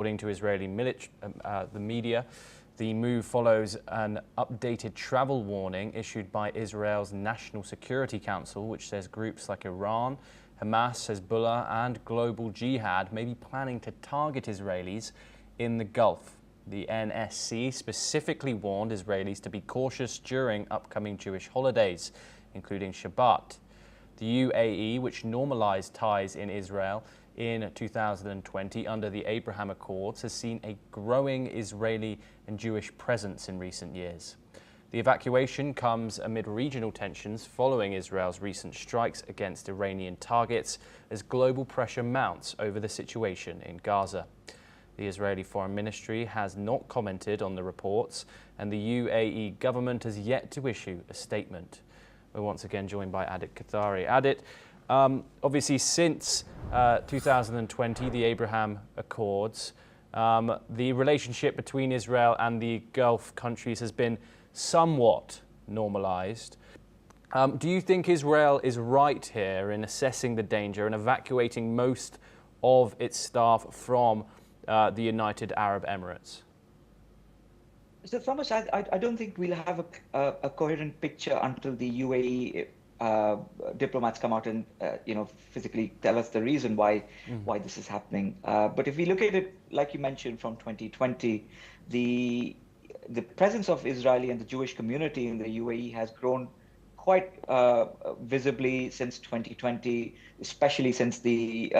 According to Israeli the media, the move follows an updated travel warning issued by Israel's National Security Council, which says groups like Iran, Hamas, Hezbollah and Global Jihad may be planning to target Israelis in the Gulf. The NSC specifically warned Israelis to be cautious during upcoming Jewish holidays, including Shabbat. The UAE, which normalized ties in Israel in 2020 under the Abraham Accords, has seen a growing Israeli and Jewish presence in recent years. The evacuation comes amid regional tensions following Israel's recent strikes against Iranian targets as global pressure mounts over the situation in Gaza. The Israeli Foreign Ministry has not commented on the reports, and the UAE government has yet to issue a statement. We're once again joined by Adit Kathari. Adit, obviously since 2020, the Abraham Accords, the relationship between Israel and the Gulf countries has been somewhat normalized. Do you think Israel is right here in assessing the danger and evacuating most of its staff from the United Arab Emirates? So, Thomas, I don't think we'll have a coherent picture until the UAE diplomats come out and physically tell us the reason why this is happening. But if we look at it, like you mentioned, from 2020, the presence of Israeli and the Jewish community in the UAE has grown quite visibly since 2020, especially since the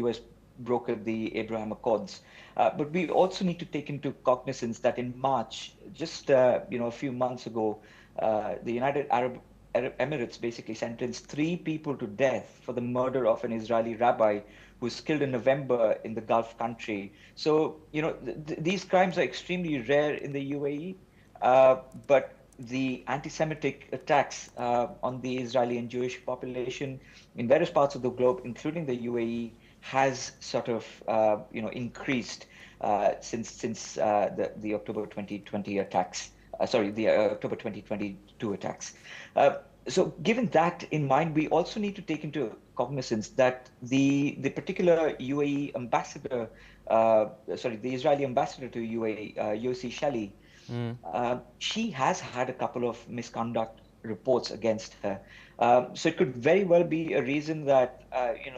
US brokered the Abraham Accords. But we also need to take into cognizance that in March, just a few months ago, the United Arab Emirates basically sentenced 3 people to death for the murder of an Israeli rabbi who was killed in November in the Gulf country. So, these crimes are extremely rare in the UAE, but the anti-Semitic attacks on the Israeli and Jewish population in various parts of the globe, including the UAE, has sort of increased since the October 2020 attacks. The October 2022 attacks. So given that in mind, we also need to take into cognizance that the particular UAE ambassador, the Israeli ambassador to UAE, Yossi Shelley, she has had a couple of misconduct reports against her. So it could very well be a reason that,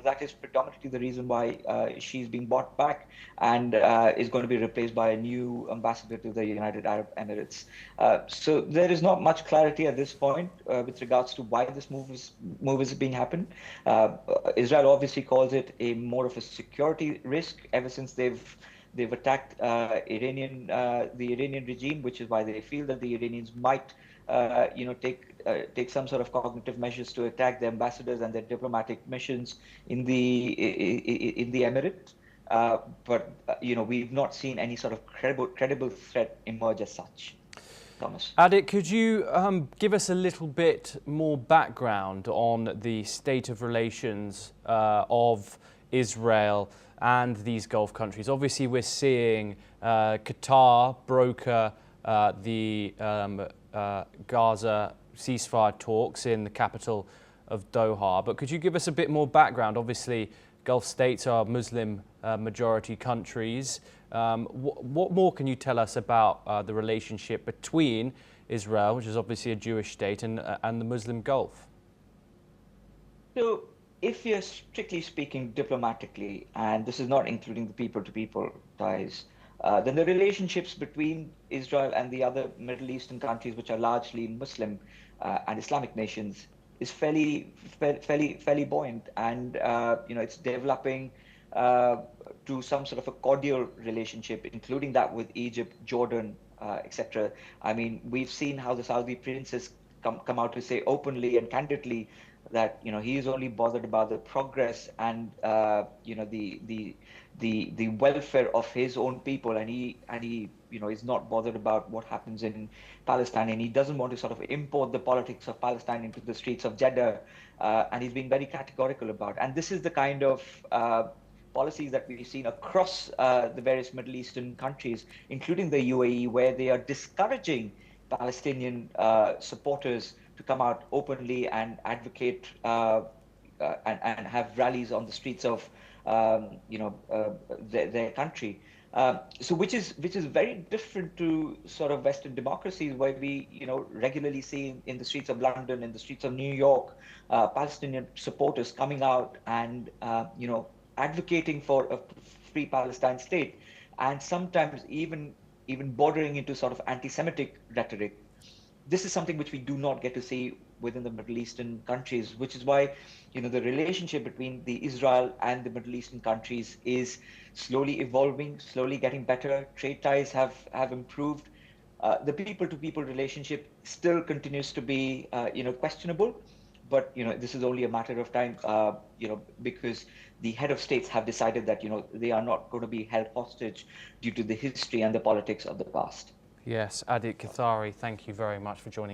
that is predominantly the reason why she's being brought back and is going to be replaced by a new ambassador to the United Arab Emirates. So there is not much clarity at this point with regards to why this move is being happened. Israel obviously calls it more of a security risk ever since they've attacked the Iranian regime, which is why they feel that the Iranians might take some sort of cognitive measures to attack the ambassadors and their diplomatic missions in the emirate. But we've not seen any sort of credible threat emerge as such. Thomas. Adit, could you give us a little bit more background on the state of relations of Israel and these Gulf countries? Obviously, we're seeing Qatar broker the Gaza ceasefire talks in the capital of Doha. But could you give us a bit more background? Obviously, Gulf states are Muslim majority countries. What more can you tell us about the relationship between Israel, which is obviously a Jewish state, and the Muslim Gulf? So, if you're strictly speaking diplomatically, and this is not including the people-to-people ties, then the relationships between Israel and the other Middle Eastern countries, which are largely Muslim and Islamic nations, is fairly buoyant, and it's developing to some sort of a cordial relationship, including that with Egypt, Jordan, etc. I mean, we've seen how the Saudi prince has come out to say openly and candidly that he is only bothered about the progress and the welfare of his own people, and he is not bothered about what happens in Palestine, and he doesn't want to sort of import the politics of Palestine into the streets of Jeddah, and he's being very categorical about. And this is the kind of policies that we've seen across the various Middle Eastern countries, including the UAE, where they are discouraging Palestinian supporters to come out openly and advocate and have rallies on the streets of their country. So which is very different to sort of Western democracies, where we regularly see in the streets of London, in the streets of New York, Palestinian supporters coming out and advocating for a free Palestine state, and sometimes even bordering into sort of anti-Semitic rhetoric. This is something which we do not get to see within the Middle Eastern countries, which is why, the relationship between the Israel and the Middle Eastern countries is slowly evolving, slowly getting better. Trade ties have improved. The people-to-people relationship still continues to be, questionable, but this is only a matter of time, because the head of states have decided that they are not going to be held hostage due to the history and the politics of the past. Yes, Adik Kathari, thank you very much for joining